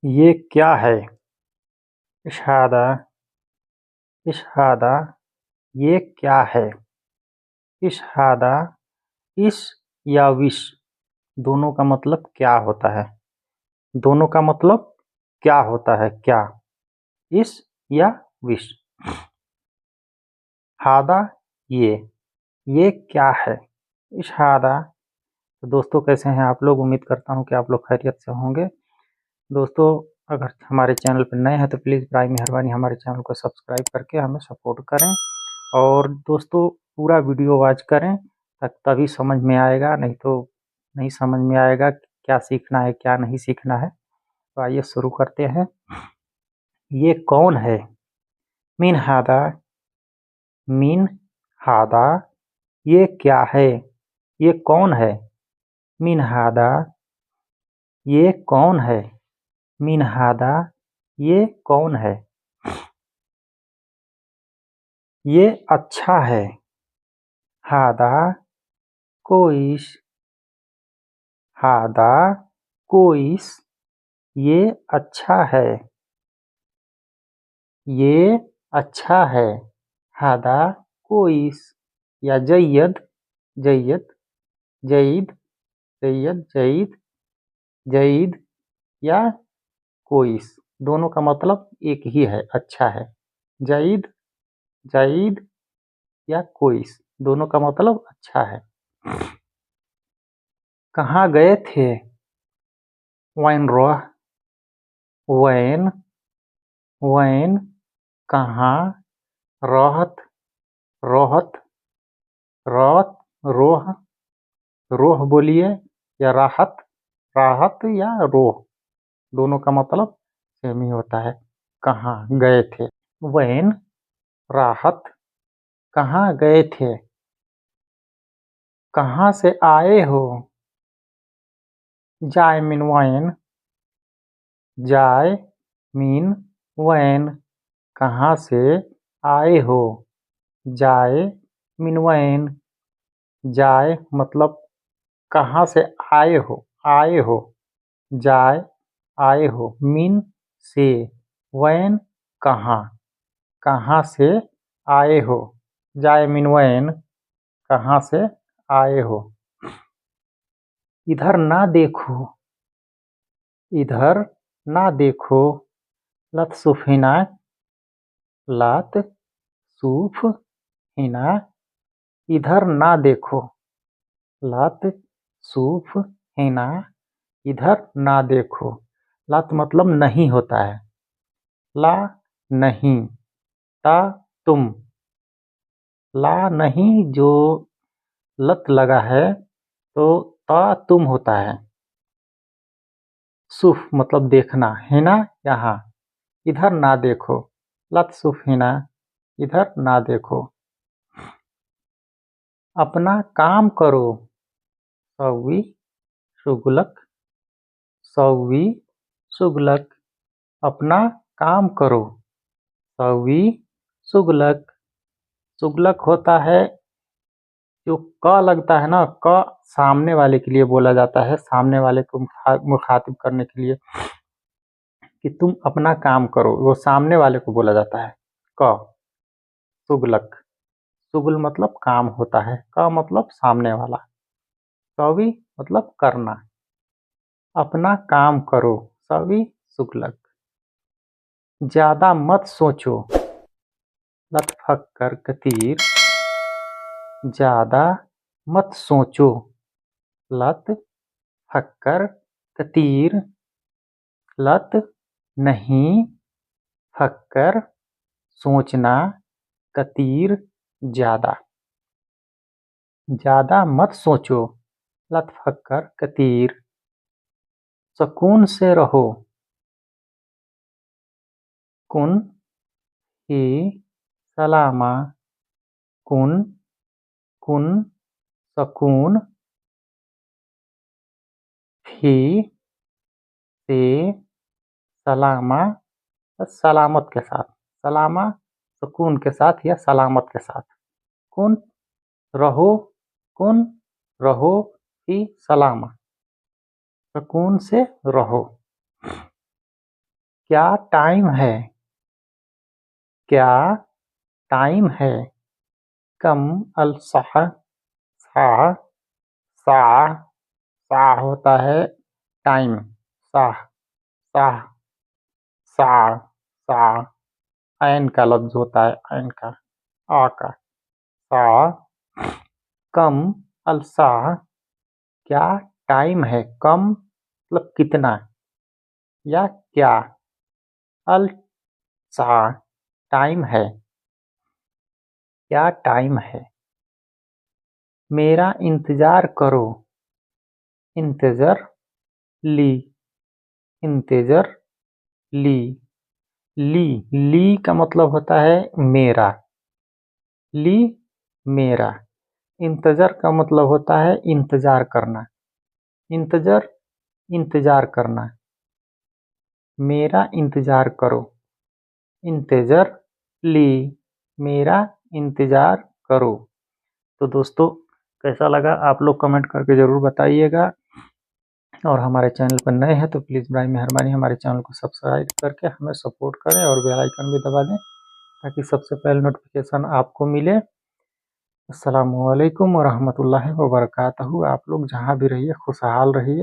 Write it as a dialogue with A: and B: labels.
A: ये क्या है? इशादा इशादा ये क्या है? इशादा इस या विश दोनों का मतलब क्या होता है? दोनों का मतलब क्या होता है? क्या इस या विश? हादा ये ये क्या है? इशादा। तो दोस्तों कैसे हैं आप लोग? उम्मीद करता हूं कि आप लोग खैरियत से होंगे। दोस्तों अगर हमारे चैनल पर नए हैं तो प्लीज़ बराए मेहरबानी हमारे चैनल को सब्सक्राइब करके हमें सपोर्ट करें। और दोस्तों पूरा वीडियो वॉच करें तभी समझ में आएगा, नहीं तो नहीं समझ में आएगा कि क्या सीखना है क्या नहीं सीखना है। तो आइए शुरू करते हैं। ये कौन है? मिन हादा मिन हादा ये क्या है? ये कौन है? मिन हादा ये कौन है? मिन हादा ये कौन है? ये अच्छा है। हादा कोइस हादा कोइस ये अच्छा है। ये अच्छा है। हादा कोइस या जय्यद जय्यद जयीद जय्यद जयीद जयीद या कोइस दोनों का मतलब एक ही है, अच्छा है। जयीद जयीद या कोइस दोनों का मतलब अच्छा है। कहाँ गए थे? वैन रोह वैन वैन कहाँ? रोहत रोहत रोत रोह रोह बोलिए या राहत राहत या रोह दोनों का मतलब सेम ही होता है। कहाँ गए थे? वैन राहत कहाँ गए थे? कहाँ से आए हो? जाय मीन वैन जाय मीन वैन कहाँ से आए हो? जाय मीन वैन जाय मतलब कहाँ से आए हो आए हो। जाय आए हो मीन से वैन कहाँ कहाँ से आए हो। जाय मीन वैन कहाँ से आए हो। इधर ना देखो इधर ना देखो। लत सुफिना लत सूफ हिना इधर ना देखो। लत सूफ हिना इधर ना देखो। लत मतलब नहीं होता है। ला नहीं ता तुम ला नहीं जो लत लगा है तो ता तुम होता है। सुफ मतलब देखना हिना यहाँ इधर ना देखो। लत सुफ हिना इधर ना देखो। अपना काम करो। सौवी शुगलक सौवी शुगलक अपना काम करो। सौवी शुगलक शुगलक होता है जो क लगता है ना, क सामने वाले के लिए बोला जाता है, सामने वाले को मुखातिब करने के लिए कि तुम अपना काम करो, वो सामने वाले को बोला जाता है। क शुगलक शुगल मतलब काम होता है, क मतलब सामने वाला, सवी मतलब करना। अपना काम करो सवी शुगलक। ज्यादा मत सोचो। लत फक्कर कतीर ज्यादा मत सोचो। लत फक्कर कतीर लत नहीं फक्कर सोचना कतीर ज्यादा। ज्यादा मत सोचो। लत फक्कर कतीर सुकून से रहो। कुन ही सलामा कुन कुन सकून ही से सलामा सलामत के साथ। सलामा सुकून के साथ या सलामत के साथ। कुन रहो कुन रहो ही सलामा सुकून से रहो। क्या टाइम है? क्या टाइम है? कम अल साह, साह, साह, साह होता है टाइम, साह, साह, साह, साह, ऐन का लफ्ज होता है, ऐन का, आ का, साह, कम अल साह, क्या टाइम है? कम मतलब कितना, या क्या, अल साह टाइम है, क्या टाइम है? मेरा इंतजार करो, इंतजार, ली, इंतजार, ली, ली, ली का मतलब होता है मेरा, ली मेरा। इंतजार का मतलब होता है इंतजार करना, इंतजार, इंतजार करना। मेरा इंतजार करो, इंतजार, ली, मेरा इंतजार करो। तो दोस्तों, कैसा लगा आप लोग कमेंट करके ज़रूर बताइएगा, और हमारे चैनल पर नए हैं तो प्लीज़ बड़ी मेहरबानी हमारे चैनल को सब्सक्राइब करके हमें सपोर्ट करें और बेल आइकन भी दबा दें ताकि सबसे पहले नोटिफिकेशन आपको मिले। अस्सलामुअलैकुम वरहमतुल्लाहि वबरकातुहू। आप लोग जहाँ भी रहिए खुशहाल रहिए।